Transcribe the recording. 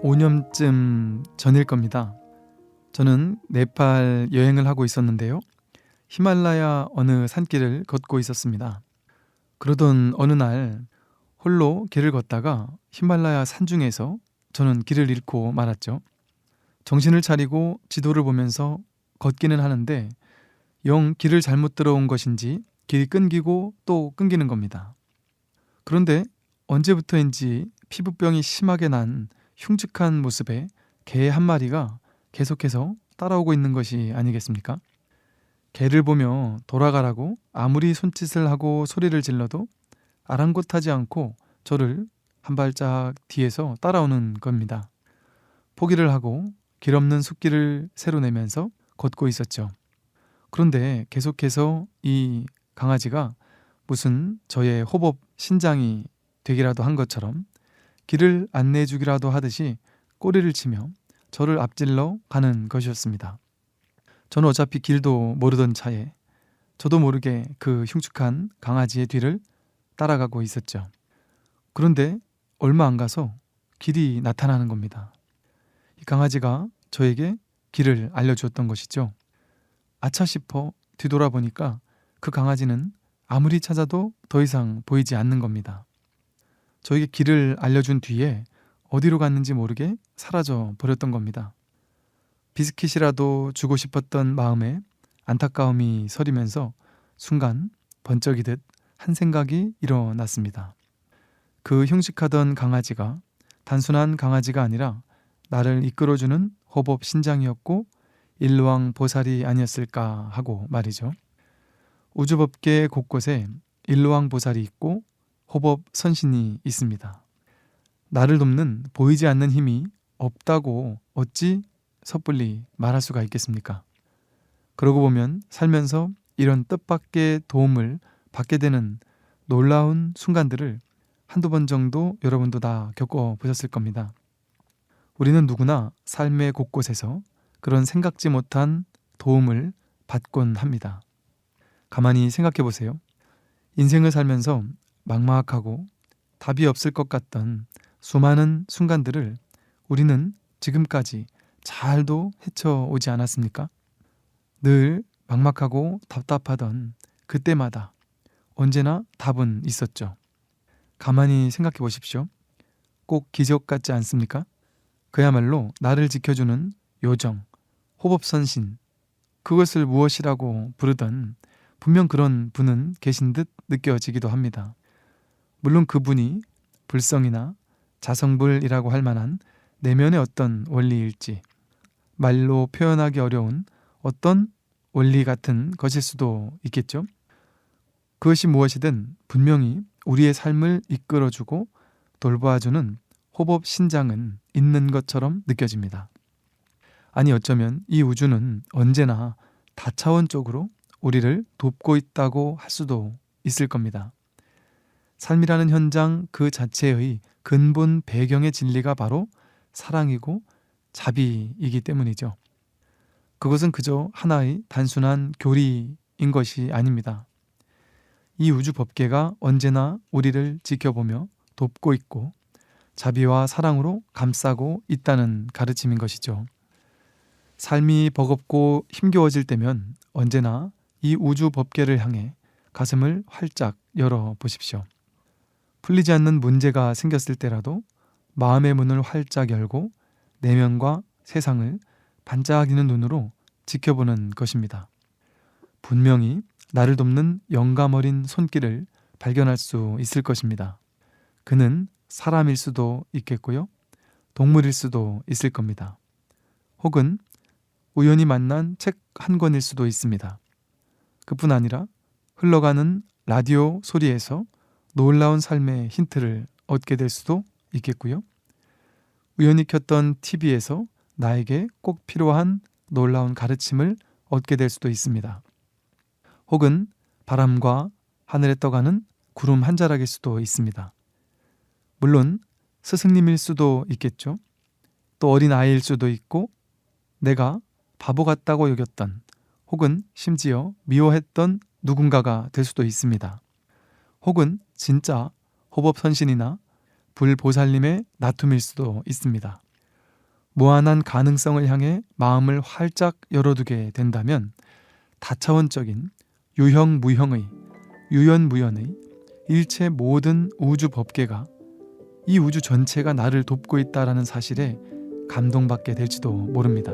5년쯤 전일 겁니다. 저는 네팔 여행을 하고 있었는데요. 히말라야 어느 산길을 걷고 있었습니다. 그러던 어느 날 홀로 길을 걷다가 히말라야 산중에서 저는 길을 잃고 말았죠. 정신을 차리고 지도를 보면서 걷기는 하는데 영 길을 잘못 들어온 것인지 길이 끊기고 또 끊기는 겁니다. 그런데 언제부터인지 피부병이 심하게 난 흉측한 모습의 개 한 마리가 계속해서 따라오고 있는 것이 아니겠습니까? 개를 보며 돌아가라고 아무리 손짓을 하고 소리를 질러도 아랑곳하지 않고 저를 한 발짝 뒤에서 따라오는 겁니다. 포기를 하고 길 없는 숲길을 새로 내면서 걷고 있었죠. 그런데 계속해서 이 강아지가 무슨 저의 호법 신장이 되기라도 한 것처럼 길을 안내해 주기라도 하듯이 꼬리를 치며 저를 앞질러 가는 것이었습니다. 저는 어차피 길도 모르던 차에 저도 모르게 그 흉측한 강아지의 뒤를 따라가고 있었죠. 그런데 얼마 안 가서 길이 나타나는 겁니다. 이 강아지가 저에게 길을 알려주었던 것이죠. 아차 싶어 뒤돌아보니까 그 강아지는 아무리 찾아도 더 이상 보이지 않는 겁니다. 저에게 길을 알려준 뒤에 어디로 갔는지 모르게 사라져 버렸던 겁니다. 비스킷이라도 주고 싶었던 마음에 안타까움이 서리면서 순간 번쩍이듯 한 생각이 일어났습니다. 그 흉측하던 강아지가 단순한 강아지가 아니라 나를 이끌어주는 호법 신장이었고 일루왕 보살이 아니었을까 하고 말이죠. 우주법계 곳곳에 일루왕 보살이 있고 호법 선신이 있습니다. 나를 돕는 보이지 않는 힘이 없다고 어찌 섣불리 말할 수가 있겠습니까? 그러고 보면 살면서 이런 뜻밖의 도움을 받게 되는 놀라운 순간들을 한두 번 정도 여러분도 다 겪어보셨을 겁니다. 우리는 누구나 삶의 곳곳에서 그런 생각지 못한 도움을 받곤 합니다. 가만히 생각해 보세요. 인생을 살면서 막막하고 답이 없을 것 같던 수많은 순간들을 우리는 지금까지 잘도 헤쳐오지 않았습니까? 늘 막막하고 답답하던 그때마다 언제나 답은 있었죠. 가만히 생각해 보십시오. 꼭 기적 같지 않습니까? 그야말로 나를 지켜주는 요정, 호법선신, 그것을 무엇이라고 부르던 분명 그런 분은 계신 듯 느껴지기도 합니다. 물론 그분이 불성이나 자성불이라고 할 만한 내면의 어떤 원리일지 말로 표현하기 어려운 어떤 원리 같은 것일 수도 있겠죠. 그것이 무엇이든 분명히 우리의 삶을 이끌어주고 돌봐주는 호법 신장은 있는 것처럼 느껴집니다. 아니 어쩌면 이 우주는 언제나 다차원적으로 우리를 돕고 있다고 할 수도 있을 겁니다. 삶이라는 현장 그 자체의 근본 배경의 진리가 바로 사랑이고 자비이기 때문이죠. 그것은 그저 하나의 단순한 교리인 것이 아닙니다. 이 우주 법계가 언제나 우리를 지켜보며 돕고 있고 자비와 사랑으로 감싸고 있다는 가르침인 것이죠. 삶이 버겁고 힘겨워질 때면 언제나 이 우주 법계를 향해 가슴을 활짝 열어 보십시오. 풀리지 않는 문제가 생겼을 때라도 마음의 문을 활짝 열고 내면과 세상을 반짝이는 눈으로 지켜보는 것입니다. 분명히 나를 돕는 영감 어린 손길을 발견할 수 있을 것입니다. 그는 사람일 수도 있겠고요. 동물일 수도 있을 겁니다. 혹은 우연히 만난 책 한 권일 수도 있습니다. 그뿐 아니라 흘러가는 라디오 소리에서 놀라운 삶의 힌트를 얻게 될 수도 있겠고요. 우연히 켰던 TV에서 나에게 꼭 필요한 놀라운 가르침을 얻게 될 수도 있습니다. 혹은 바람과 하늘에 떠가는 구름 한 자락일 수도 있습니다. 물론 스승님일 수도 있겠죠. 또 어린 아이일 수도 있고 내가 바보 같다고 여겼던 혹은 심지어 미워했던 누군가가 될 수도 있습니다. 혹은 진짜 호법선신이나 불보살님의 나툼일 수도 있습니다. 무한한 가능성을 향해 마음을 활짝 열어두게 된다면 다차원적인 유형무형의, 유연무연의 일체 모든 우주 법계가 이 우주 전체가 나를 돕고 있다라는 사실에 감동받게 될지도 모릅니다.